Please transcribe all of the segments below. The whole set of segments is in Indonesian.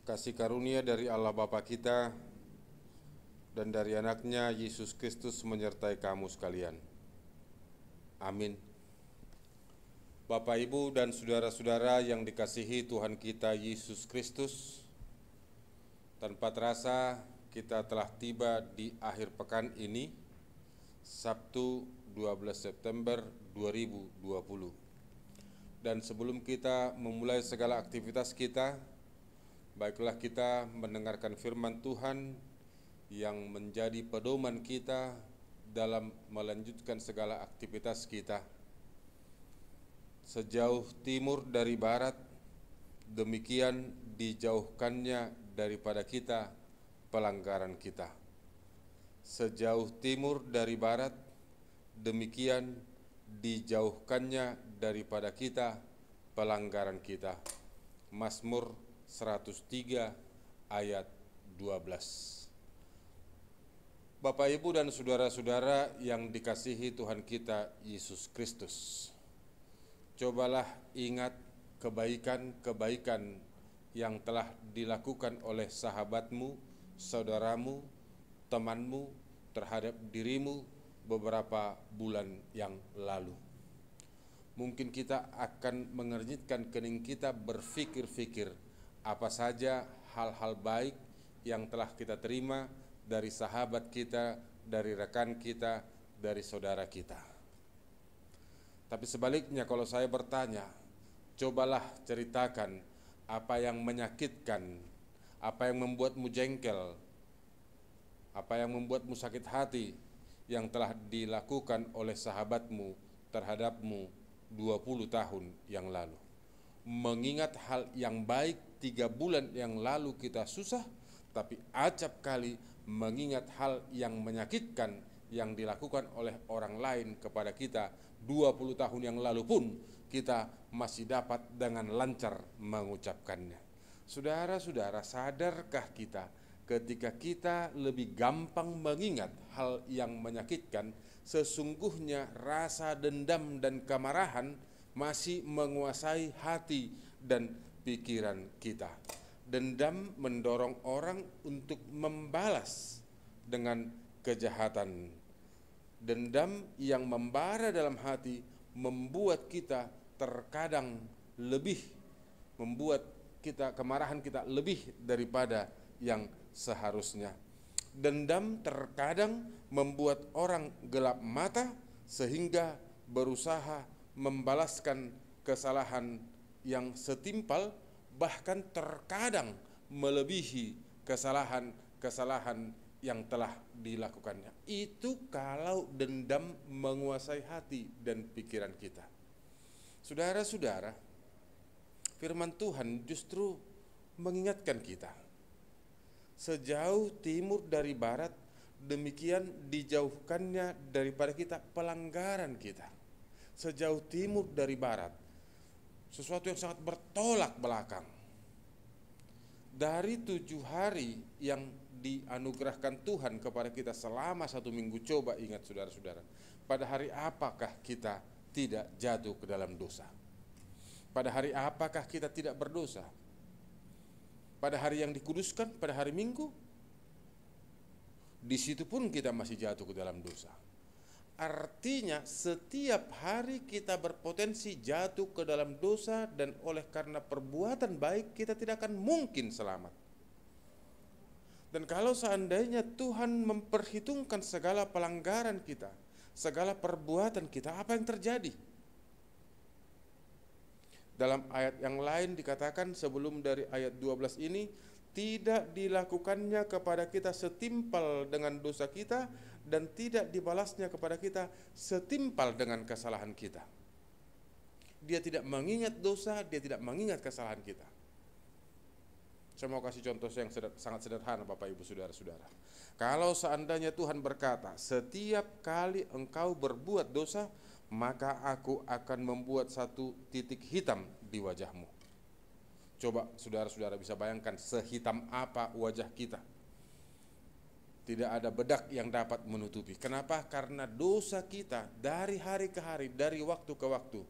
Kasih karunia dari Allah Bapa kita dan dari anaknya Yesus Kristus menyertai kamu sekalian. Amin. Bapak, Ibu, dan saudara-saudara yang dikasihi Tuhan kita Yesus Kristus, tanpa terasa kita telah tiba di akhir pekan ini, Sabtu 12 September 2020. Dan sebelum kita memulai segala aktivitas kita, baiklah kita mendengarkan firman Tuhan yang menjadi pedoman kita dalam melanjutkan segala aktivitas kita. Sejauh timur dari barat, demikian dijauhkannya daripada kita pelanggaran kita. Sejauh timur dari barat, demikian dijauhkannya daripada kita pelanggaran kita. Mazmur 103 ayat 12. Bapak, Ibu, dan saudara-saudara yang dikasihi Tuhan kita Yesus Kristus, cobalah ingat kebaikan-kebaikan yang telah dilakukan oleh sahabatmu, saudaramu, temanmu terhadap dirimu beberapa bulan yang lalu. Mungkin kita akan mengernyitkan kening kita berpikir-pikir apa saja hal-hal baik yang telah kita terima dari sahabat kita, dari rekan kita, dari saudara kita. Tapi sebaliknya, kalau saya bertanya, cobalah ceritakan apa yang menyakitkan, apa yang membuatmu jengkel, apa yang membuatmu sakit hati yang telah dilakukan oleh sahabatmu terhadapmu 20 tahun yang lalu. Mengingat hal yang baik 3 bulan yang lalu kita susah, tapi acap kali mengingat hal yang menyakitkan yang dilakukan oleh orang lain kepada kita 20 tahun yang lalu pun kita masih dapat dengan lancar mengucapkannya. Saudara-saudara, sadarkah kita ketika kita lebih gampang mengingat hal yang menyakitkan, sesungguhnya rasa dendam dan kemarahan masih menguasai hati dan pikiran kita. Dendam mendorong orang untuk membalas dengan kejahatan. Dendam yang membara dalam hati membuat kita terkadang lebih, membuat kita, kemarahan kita lebih daripada yang seharusnya. Dendam terkadang membuat orang gelap mata sehingga berusaha membalaskan kesalahan yang setimpal, bahkan terkadang melebihi kesalahan yang telah dilakukannya. Itu kalau dendam menguasai hati dan pikiran kita. Saudara-saudara, firman Tuhan justru mengingatkan kita, sejauh timur dari barat, demikian dijauhkannya daripada kita pelanggaran kita. Sejauh timur dari barat, sesuatu yang sangat bertolak belakang. Dari 7 hari yang dianugerahkan Tuhan kepada kita selama 1 minggu, coba ingat saudara-saudara, pada hari apakah kita tidak jatuh ke dalam dosa? Pada hari apakah kita tidak berdosa? Pada hari yang dikuduskan, pada hari Minggu, di situ pun kita masih jatuh ke dalam dosa. Artinya setiap hari kita berpotensi jatuh ke dalam dosa, dan oleh karena perbuatan baik kita tidak akan mungkin selamat. Dan kalau seandainya Tuhan memperhitungkan segala pelanggaran kita, segala perbuatan kita, apa yang terjadi? Dalam ayat yang lain dikatakan sebelum dari ayat 12 ini, tidak dilakukannya kepada kita setimpal dengan dosa kita, dan tidak dibalasnya kepada kita setimpal dengan kesalahan kita. Dia tidak mengingat dosa, dia tidak mengingat kesalahan kita. Saya mau kasih contoh yang sangat sederhana, Bapak, Ibu, saudara-saudara. Kalau seandainya Tuhan berkata, setiap kali engkau berbuat dosa, maka aku akan membuat 1 titik hitam di wajahmu. Coba saudara-saudara bisa bayangkan sehitam apa wajah kita. Tidak ada bedak yang dapat menutupi. Kenapa? Karena dosa kita dari hari ke hari, dari waktu ke waktu.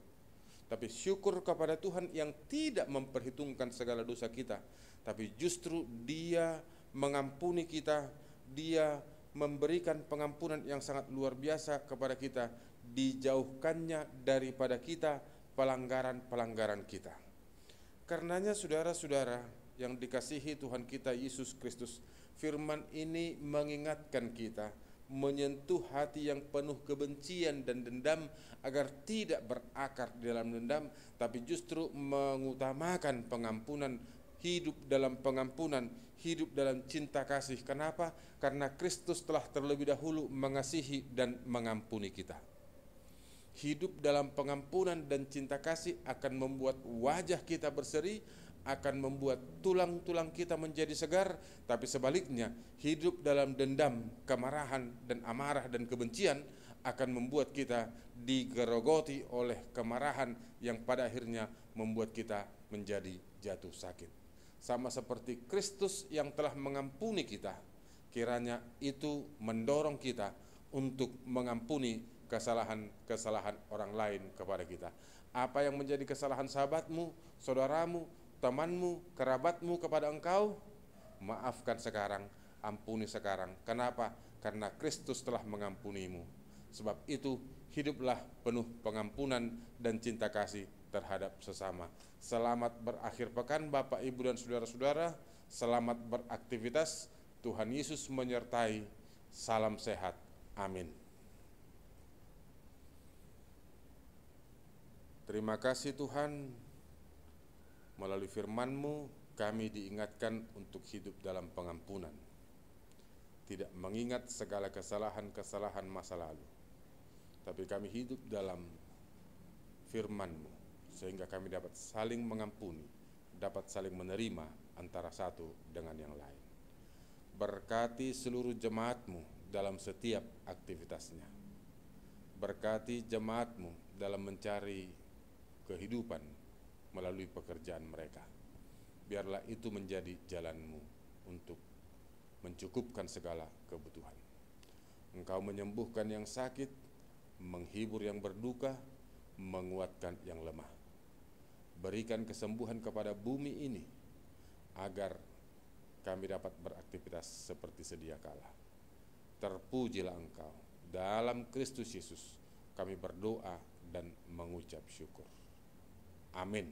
Tapi syukur kepada Tuhan yang tidak memperhitungkan segala dosa kita, tapi justru Dia mengampuni kita, Dia memberikan pengampunan yang sangat luar biasa kepada kita, dijauhkannya daripada kita pelanggaran-pelanggaran kita. Karenanya saudara-saudara yang dikasihi Tuhan kita Yesus Kristus, firman ini mengingatkan kita, menyentuh hati yang penuh kebencian dan dendam agar tidak berakar di dalam dendam, tapi justru mengutamakan pengampunan, hidup dalam pengampunan, hidup dalam cinta kasih. Kenapa? Karena Kristus telah terlebih dahulu mengasihi dan mengampuni kita. Hidup dalam pengampunan dan cinta kasih akan membuat wajah kita berseri, akan membuat tulang-tulang kita menjadi segar. Tapi sebaliknya, hidup dalam dendam, kemarahan, dan amarah dan kebencian akan membuat kita digerogoti oleh kemarahan yang pada akhirnya membuat kita menjadi jatuh sakit. Sama seperti Kristus yang telah mengampuni kita, kiranya itu mendorong kita untuk mengampuni kesalahan-kesalahan orang lain kepada kita. Apa yang menjadi kesalahan sahabatmu, saudaramu, temanmu, kerabatmu kepada engkau, maafkan sekarang, ampuni sekarang. Kenapa? Karena Kristus telah mengampunimu. Sebab itu, hiduplah penuh pengampunan dan cinta kasih terhadap sesama. Selamat berakhir pekan Bapak, Ibu, dan saudara-saudara. Selamat beraktivitas. Tuhan Yesus menyertai. Salam sehat. Amin. Terima kasih Tuhan, melalui firman-Mu kami diingatkan untuk hidup dalam pengampunan, tidak mengingat segala kesalahan-kesalahan masa lalu, tapi kami hidup dalam firman-Mu, sehingga kami dapat saling mengampuni, dapat saling menerima antara satu dengan yang lain. Berkati seluruh jemaat-Mu dalam setiap aktivitasnya. Berkati jemaat-Mu dalam mencari kehidupan melalui pekerjaan mereka. Biarlah itu menjadi jalan-Mu untuk mencukupkan segala kebutuhan. Engkau menyembuhkan yang sakit, menghibur yang berduka, menguatkan yang lemah. Berikan kesembuhan kepada bumi ini, agar kami dapat beraktivitas seperti sedia kala. Terpujilah Engkau. Dalam Kristus Yesus kami berdoa dan mengucap syukur. Amin.